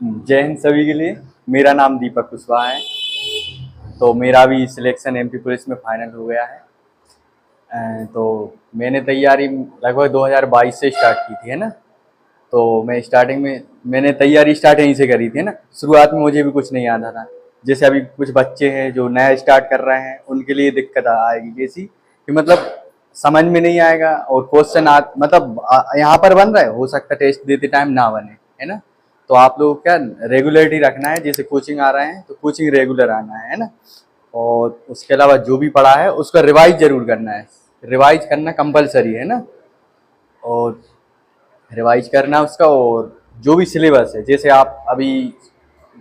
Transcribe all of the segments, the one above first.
जय हिंद सभी के लिए। मेरा नाम दीपक कुशवाहा है। तो मेरा भी सिलेक्शन एमपी पुलिस में फाइनल हो गया है। तो मैंने तैयारी लगभग 2022 से स्टार्ट की थी, है ना। तो मैं स्टार्टिंग में मैंने तैयारी स्टार्ट यहीं से करी थी, है ना। शुरुआत में मुझे भी कुछ नहीं आता था। जैसे अभी कुछ बच्चे हैं जो नया स्टार्ट कर रहे हैं, उनके लिए दिक्कत आएगी कैसी कि मतलब समझ में नहीं आएगा और क्वेश्चन मतलब यहाँ पर बन रहा है, हो सकता है टेस्ट देते टाइम ना बने, है ना। तो आप लोग क्या रेगुलरिटी रखना है। जैसे कोचिंग आ रहे हैं तो कोचिंग रेगुलर आना है ना। और उसके अलावा जो भी पढ़ा है उसका रिवाइज जरूर करना है। रिवाइज करना कंपलसरी है ना। और रिवाइज करना उसका, और जो भी सिलेबस है, जैसे आप अभी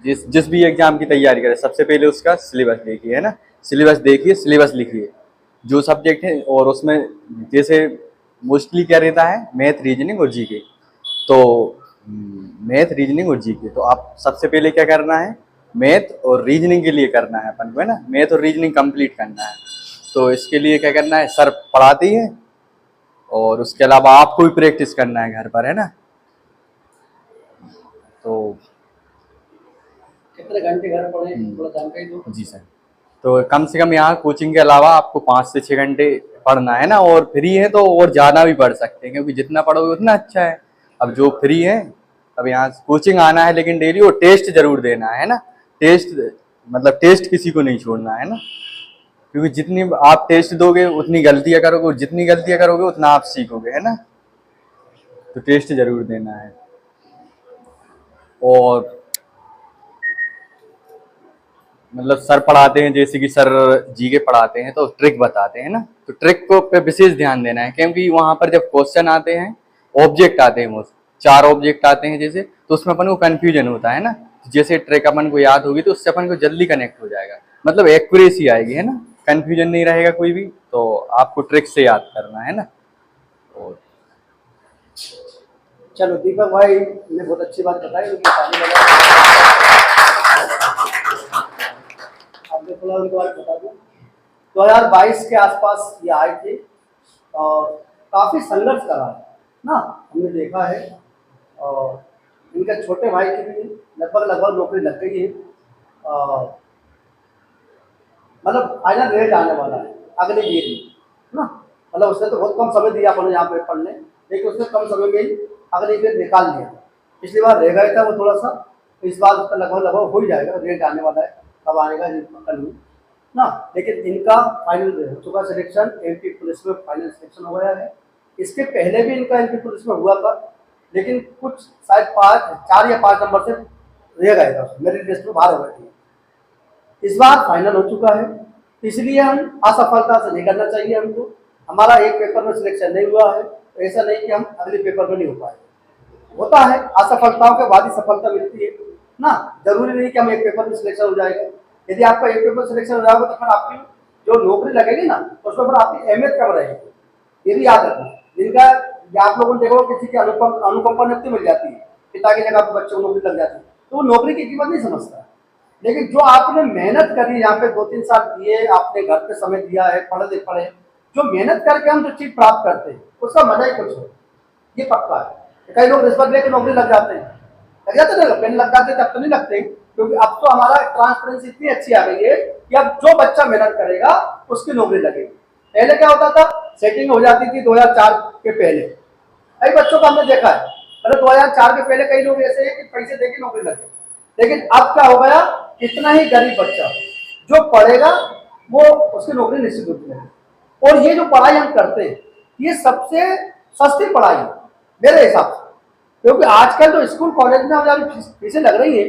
जिस जिस भी एग्जाम की तैयारी करें, सबसे पहले उसका सिलेबस देखिए, है ना। सिलेबस देखिए, सिलेबस लिखिए जो सब्जेक्ट है। और उसमें जैसे मोस्टली क्या रहता है, मैथ, रीजनिंग और जीके। तो मैथ, रीजनिंग और जीके, तो आप सबसे पहले क्या करना है, मैथ और रीजनिंग के लिए करना है अपन को, है ना। मैथ और रीजनिंग कंप्लीट करना है। तो इसके लिए क्या करना है, सर पढ़ाती है और उसके अलावा आपको भी प्रैक्टिस करना है घर पर, है ना। तो कितने घंटे घर पढ़े थोड़ा जानकारी दो। जी सर। तो कम से कम यहाँ कोचिंग के अलावा आपको 5 से 6 घंटे पढ़ना है ना। और फ्री है तो और ज़्यादा भी पढ़ सकते हैं, क्योंकि जितना पढ़ोगे उतना अच्छा है। अब जो फ्री है, अब यहाँ कोचिंग आना है, लेकिन डेली वो टेस्ट जरूर देना है ना। टेस्ट मतलब टेस्ट किसी को नहीं छोड़ना है ना। क्योंकि जितनी आप टेस्ट दोगे उतनी गलतियाँ करोगे, और जितनी गलतियाँ करोगे उतना आप सीखोगे, है ना। तो टेस्ट जरूर देना है। और मतलब सर पढ़ाते हैं, जैसे कि सर जी के पढ़ाते हैं तो ट्रिक बताते हैं ना। तो ट्रिक को पे विशेष ध्यान देना है, क्योंकि वहां पर जब क्वेश्चन आते हैं, ऑब्जेक्ट आते हैं, मोस्ट 4 ऑब्जेक्ट आते हैं जैसे, तो उसमें अपन को कन्फ्यूजन होता है ना। जैसे ट्रिक अपन को याद होगी तो उससे अपन को जल्दी कनेक्ट हो जाएगा, मतलब एक्यूरेसी आएगी, है ना। कन्फ्यूजन नहीं रहेगा कोई भी। तो आपको ट्रिक से याद करना है ना। और चलो दीपक भाई ने बहुत अच्छी बात बताई, उनकी ताली बजाओ। आपने थोड़ा उनके बारे में बता दूं। 2022 के आसपास ये आए थे और काफी संघर्ष करा है ना, हमने देखा है। और इनके छोटे भाई की भी लगभग लगभग नौकरी लग गई है। मतलब फाइनल रेट आने वाला है अगले ईयर में ना। मतलब उसने तो बहुत कम समय दिया अपने यहाँ पे पढ़ने, लेकिन उसने कम समय में ही अगले ईयर निकाल लिया। पिछली बार रह गया था वो थोड़ा सा, तो इस बार उसका लगभग लगभग हो ही जाएगा। रेट आने वाला है, कब आने का पता नहीं ना। लेकिन इनका फाइनल हो चुका सिलेक्शन, एमपी पुलिस में फाइनल सिलेक्शन हो गया है। इसके पहले भी इनका एमपी पुलिस में हुआ था, लेकिन कुछ शायद 4 या 5 नंबर से रह गए था, मेरिट लिस्ट में बाहर हो गए थे। इस बार फाइनल हो चुका है, इसलिए हम असफलता से नहीं करना चाहिए हमको। हमारा एक पेपर में सिलेक्शन नहीं हुआ है तो ऐसा नहीं कि हम अगले पेपर में नहीं हो पाए। होता है, असफलताओं के बाद ही सफलता मिलती है ना। जरूरी नहीं कि हम एक पेपर में सिलेक्शन हो जाएगा। यदि आपका एक पेपर में सिलेक्शन हो जाएगा तो फिर आपकी जो नौकरी लगेगी ना, उसमें फिर आपकी अहमियत कम रहेगी। ये भी याद रखना। जिनका आप लोगों ने देखो किसी की अनुकंपा नियुक्ति मिल जाती है, पिता की जगह पर बच्चों को नौकरी लग जाती है, तो वो नौकरी की कीमत नहीं समझता। लेकिन जो आपने मेहनत करी, यहाँ पे 2-3 साल दिए, आपने घर पे समय दिया है, पढ़े, जो मेहनत करके हम जो चीज प्राप्त करते हैं उसका मजा ही कुछ है, ये पक्का है। कई लोग रिश्वत लेके नौकरी लग जाते हैं, ना पेन लग जाते हैं, तब तो नहीं लगते, क्योंकि अब तो हमारा ट्रांसपेरेंसी इतनी अच्छी आ गई है कि अब जो बच्चा मेहनत करेगा उसकी नौकरी लगेगी। पहले क्या होता था, सेटिंग हो जाती थी 2004 के पहले। कई बच्चों को हमने देखा है, मतलब 2004 के पहले कई लोग ऐसे हैं कि पैसे देके नौकरी लगे। लेकिन अब क्या हो गया, कितना ही गरीब बच्चा जो पढ़ेगा वो उसकी नौकरी निश्चित रूप में। और ये जो पढ़ाई हम करते हैं ये सबसे सस्ती पढ़ाई है मेरे हिसाब से, क्योंकि आजकल जो स्कूल कॉलेज में हमारी फीसें लग रही है,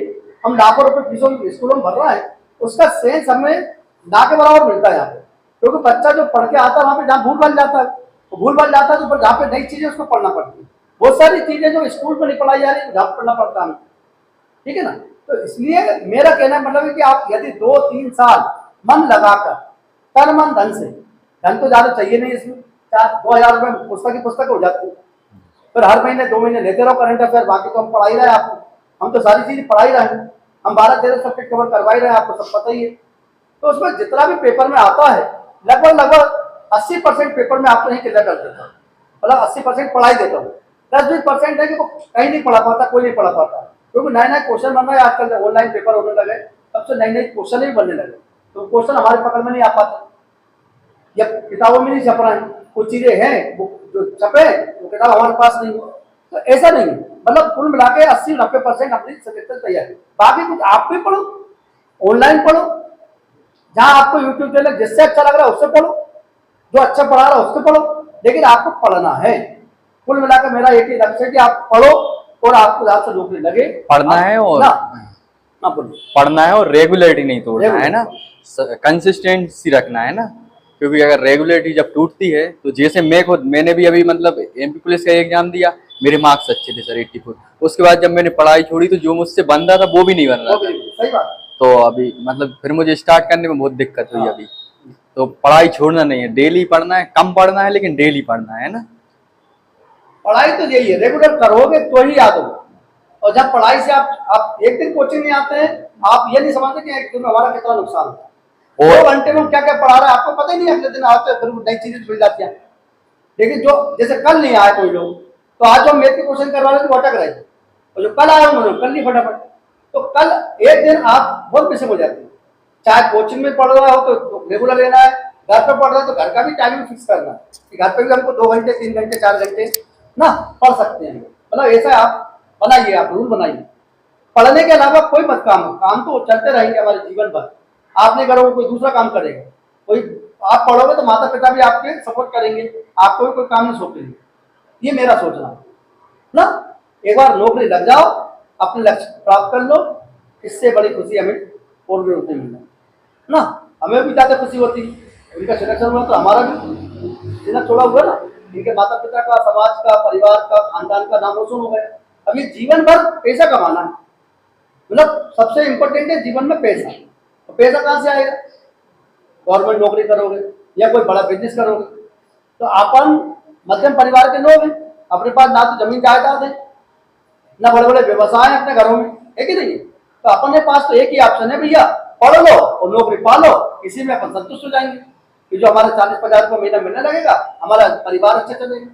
हम लाखों रुपए फीसों स्कूलों में भर रहा है, उसका सेंस हमें ना के बराबर मिलता है यहाँ पे। क्योंकि बच्चा जो पढ़ के आता है वहाँ पे जहाँ भूल भाल जाता है, तो भूल भाल जाता है, तो जहाँ पे नई चीजें उसको पढ़ना पड़ती है। बहुत सारी चीजें जो स्कूल में नहीं पढ़ाई जा रही, जहाँ पढ़ना पड़ता है, ठीक है ना। तो इसलिए मेरा कहना मतलब है कि आप यदि 2-3 साल मन लगाकर, तन मन धन से, धन तो ज्यादा चाहिए नहीं इसमें, 2,000 रुपए पुस्तक हो जाती है, फिर हर महीने 2 महीने लेते रहो करंट अफेयर, बाकी तो हम पढ़ा ही रहे आपको, हम तो सारी चीज पढ़ा ही रहे हैं, हम 12-13 सब्जेक्ट कवर करवा ही रहे हैं, आपको सब पता ही है। तो उसमें जितना भी पेपर में आता है, लगभग लगभग 80% पेपर में आपको नहीं क्लियर कर देता हूँ, मतलब 80% पढ़ा ही देता हूँ। 10-20% है कि वो कहीं नहीं पढ़ा पाता, कोई नहीं पढ़ा पाता। क्योंकि नए नए क्वेश्चन बन रहे हैं आजकल, ऑनलाइन पेपर होने लगे तब से नए नए क्वेश्चन ही बनने लगे, तो क्वेश्चन हमारे पकड़ में नहीं आ पाते, या किताबों में नहीं छप रहे हैं, कुछ चीजें हैं वो जो छपे वो किताब हमारे पास नहीं है। तो ऐसा नहीं है, मतलब कुल मिला के 80-90% अपनी सब्जेक्ट तैयार है। बाकी कुछ आप भी पढ़ो, ऑनलाइन पढ़ो, जहां आपको यूट्यूब चैनल जिससे अच्छा लग रहा है उससे पढ़ो, जो अच्छा पढ़ा रहा है उससे पढ़ो, लेकिन आपको पढ़ना है। कुल मिलाकर मेरा एक ही लक्ष्य है कि आप पढ़ो और आपको जहां से नौकरी लगे। पढ़ना है और ना बोलिए, पढ़ना है और रेगुलरिटी नहीं तोड़ना है ना, कंसिस्टेंसी रखना है ना, क्योंकि अगर रेगुलरिटी जब टूटती है तो जैसे मैंने भी अभी मतलब एमपी पुलिस का एग्जाम दिया, मेरे मार्क्स अच्छे थे सर 84, उसके बाद जब मैंने पढ़ाई छोड़ी तो जो मुझसे बन रहा था वो भी नहीं बन रहा था। सही बात। तो अभी मतलब फिर मुझे स्टार्ट करने में बहुत दिक्कत हुई अभी। तो पढ़ाई छोड़ना नहीं है, डेली पढ़ना है, कम पढ़ना है लेकिन डेली पढ़ना है ना। पढ़ाई तो यही है, रेगुलर करोगे तो ही याद होगा। और जब पढ़ाई से आप एक दिन कोचिंग नहीं आते हैं, आप ये नहीं समझते कि एक दिन में हमारा कितना नुकसान होता है। और 2 घंटे में क्या क्या पढ़ा रहा है आपको पता ही नहीं, अगले दिन आते हैं फिर नई चीजें मिल जाती हैं। लेकिन जो जैसे कल नहीं आए कोई लोग, तो आज जो मैथ के क्वेश्चन करवा रहे थे वो अटक रहे थे, और जो कल आए उन्होंने कल नहीं फटाफट। तो कल एक दिन आप बहुत मिसिंग हो जाते हैं। चाहे कोचिंग में पढ़ रहा हो तो रेगुलर लेना है, घर पर पढ़ रहा है तो घर का भी टाइमिंग फिक्स करना है कि घर पे भी हमको 2 घंटे 3 घंटे 4 घंटे ना पढ़ सकते हैं। मतलब ऐसा आप बनाइए, आप रूल बनाइए। पढ़ने के अलावा कोई मत काम तो चलते रहेंगे हमारे जीवन भर। आप नहीं करोगे कोई दूसरा काम करेगा, कोई आप पढ़ोगे तो माता पिता भी आपके सपोर्ट करेंगे, आपको भी कोई काम नहीं सौंपेंगे। ये मेरा सोचना ना। एक बार नौकरी लग जाओ, अपने लक्ष्य प्राप्त कर लो, इससे बड़ी खुशी हमें और भी होती मिलना ना। हमें भी ज्यादा खुशी होती, उनका सिलेक्शन हुआ तो हमारा भी सिलेक्शन थोड़ा हुआ ना, इनके माता पिता का, समाज का, परिवार का, खानदान का नाम रोशन हो गया। अब ये जीवन भर पैसा कमाना है, मतलब सबसे इम्पोर्टेंट है जीवन में पैसा। तो पैसा कहाँ से आएगा? गवर्नमेंट नौकरी करोगे या कोई बड़ा बिजनेस करोगे। तो अपन मध्यम परिवार के लोग हैं, अपने पास ना तो जमीन जायदाद है, ना बड़े बड़े व्यवसाय हैं अपने घरों में, है कि नहीं? तो अपने पास तो एक ही ऑप्शन है भैया, पढ़ लो और नौकरी पा लो, इसी में अपन संतुष्ट हो जाएंगे कि जो हमारे 40-50 रुपये महीना मिलने लगेगा, हमारा परिवार अच्छा चलेगा।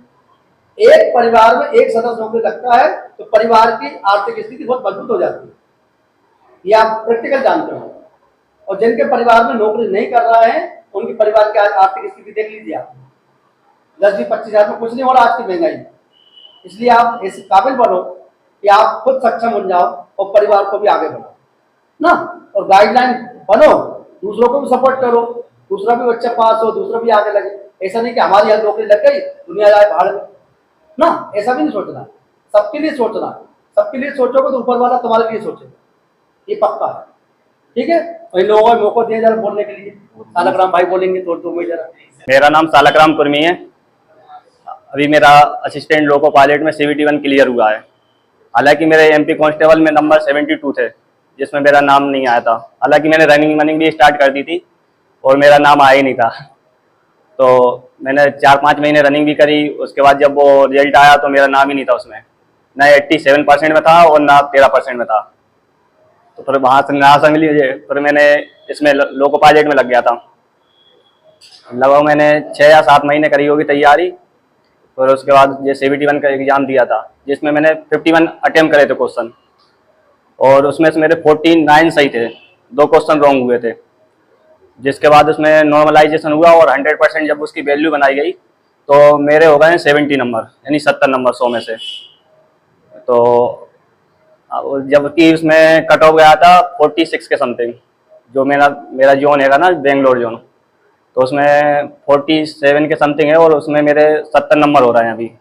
एक परिवार में एक सदस्य नौकरी लगता है तो परिवार की आर्थिक स्थिति बहुत मजबूत हो जाती है, ये आप प्रैक्टिकल जानते हो। और जिनके परिवार में नौकरी नहीं कर रहा है उनके परिवार की आर्थिक स्थिति देख लीजिए आप, 10-20-25 हजार में कुछ नहीं हो रहा आज की महंगाई में। इसलिए आप ऐसे काबिल बनो कि आप खुद सक्षम बन जाओ और परिवार को भी आगे बढ़ाओ ना। और गाइडलाइन बनो, दूसरों को भी सपोर्ट करो, दूसरा भी बच्चा पास हो, दूसरा भी आगे लगे। ऐसा नहीं कि हमारी यहाँ नौकरी लग गई दुनिया जाए बाहर में ना, ऐसा भी नहीं सोचना। सबके लिए सोचना, सबके लिए सोचोगे तो ऊपर वाला तुम्हारे लिए सोचेगा, ये पक्का है। ठीक है, और इन लोगों को मौका दिया जरा बोलने के लिए। सालकराम भाई बोलेंगे तो मैं जरा। मेरा नाम सालकराम कुर्मी है। अभी मेरा असिस्टेंट लोको पायलट में CVT 1 क्लियर हुआ है। हालांकि मेरे MP कांस्टेबल में नंबर 72 थे, जिसमें मेरा नाम नहीं आया था। हालांकि मैंने रनिंग भी स्टार्ट कर दी थी और मेरा नाम आया ही नहीं था। तो मैंने 4-5 महीने रनिंग भी करी, उसके बाद जब वो रिजल्ट आया तो मेरा नाम ही नहीं था उसमें, ना 87% में था और ना 13% में था। तो फिर वहाँ से निराशा मिली मुझे, फिर मैंने इसमें लोको पायलट में लग गया था। लगभग मैंने 6 या 7 महीने करी होगी तैयारी। फिर उसके बाद ये CVT 1 का एग्ज़ाम दिया था, जिसमें मैंने 51 अटेम्प्ट करे थे क्वेश्चन, और उसमें से मेरे 49 सही थे, 2 क्वेश्चन रॉन्ग हुए थे। जिसके बाद उसमें नॉर्मलाइजेशन हुआ और 100% जब उसकी वैल्यू बनाई गई तो मेरे हो गए 70 नंबर, यानी 70 नंबर 100 में से। तो जबकि उसमें कट ऑफ गया था 46 के समथिंग, जो मेरा जोन है ना बेंगलोर जोन, तो उसमें 47 के समथिंग है और उसमें मेरे 70 नंबर हो रहे हैं अभी।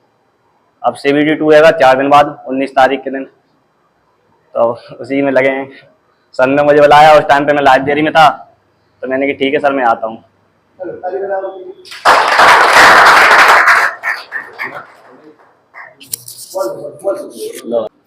अब CVT 2 है 4 दिन बाद, 19 तारीख के दिन, तो उसी में लगे हैं। सर ने मुझे बुलाया, उस टाइम पे मैं लाइब्रेरी में था, तो मैंने कहा ठीक है सर मैं आता हूँ।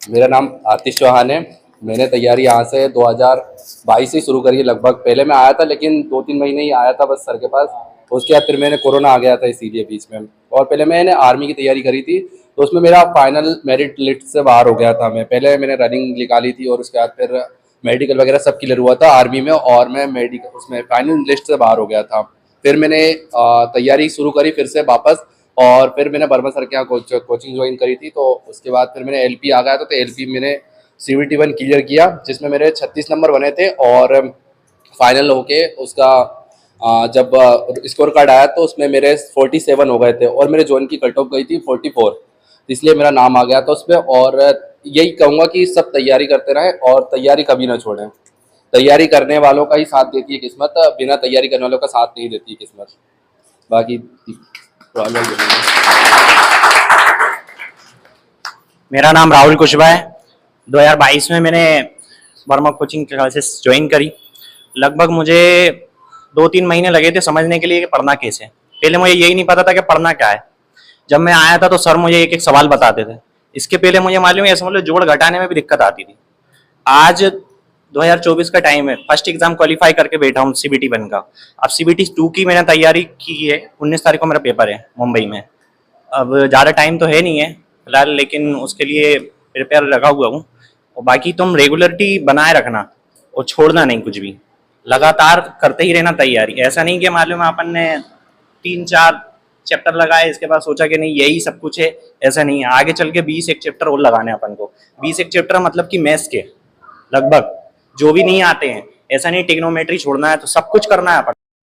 मेरा नाम आतिश चौहान है। मैंने तैयारी यहाँ से 2022 से शुरू करी है लगभग। पहले मैं आया था लेकिन 2-3 महीने ही आया था बस सर के पास। उसके बाद फिर मैंने कोरोना आ गया था इसीलिए बीच में। और पहले मैंने आर्मी की तैयारी करी थी, तो उसमें मेरा फाइनल मेरिट लिस्ट से बाहर हो गया था। मैं पहले मैंने रनिंग निकाली थी और उसके बाद फिर मेडिकल वगैरह सब क्लियर हुआ था आर्मी में, और मैं मेडिकल उसमें फाइनल लिस्ट से बाहर हो गया था। फिर मैंने तैयारी शुरू करी फिर से वापस, और फिर मैंने बर्मा सर के यहाँ कोचिंग ज्वाइन करी थी। तो उसके बाद फिर मैंने LP आ गया था, तो LP मैंने CVT 1 क्लियर किया, जिसमें मेरे 36 नंबर बने थे और फाइनल होके उसका जब स्कोर कार्ड आया तो उसमें मेरे 47 हो गए थे और मेरे जोन की कट ऑफ गई थी 44, इसलिए मेरा नाम आ गया था उस पर। और यही कहूँगा कि सब तैयारी करते रहें और तैयारी कभी ना छोड़ें। तैयारी करने वालों का ही साथ देती है किस्मत, बिना तैयारी करने वालों का साथ नहीं देती है किस्मत। बाकी प्रॉब्लम मेरा नाम राहुल कुशवाहा है। 2022 में मैंने वर्मा कोचिंग क्लासेस ज्वाइन करी। लगभग मुझे 2-3 महीने लगे थे समझने के लिए कि पढ़ना कैसे है। पहले मुझे यही नहीं पता था कि पढ़ना क्या है। जब मैं आया था तो सर मुझे एक एक सवाल बताते थे। इसके पहले मुझे मालूम है, समझ लो जोड़ घटाने में भी दिक्कत आती थी। आज 2024 का टाइम है, फर्स्ट एग्जाम क्वालिफाई करके बैठा हूँ CBT 1 का। अब CBT 2 की मैंने तैयारी की है। 19 तारीख को मेरा पेपर है मुंबई में। अब ज़्यादा टाइम तो है नहीं है फिलहाल, लेकिन उसके लिए प्रिपेयर लगा हुआ हूँ। और बाकी तुम रेगुलरिटी बनाए रखना और छोड़ना नहीं कुछ भी, लगातार करते ही रहना तैयारी। ऐसा नहीं कि मालूम है अपन ने 3-4 चैप्टर लगाए इसके बाद सोचा कि नहीं यही सब कुछ है, ऐसा नहीं है। आगे चल के 20 एक चैप्टर और लगाने अपन को। 20 एक चैप्टर मतलब कि मैथ्स के लगभग जो भी नहीं आते हैं। ऐसा नहीं टिग्नोमेट्री छोड़ना है, तो सब कुछ करना है अपन।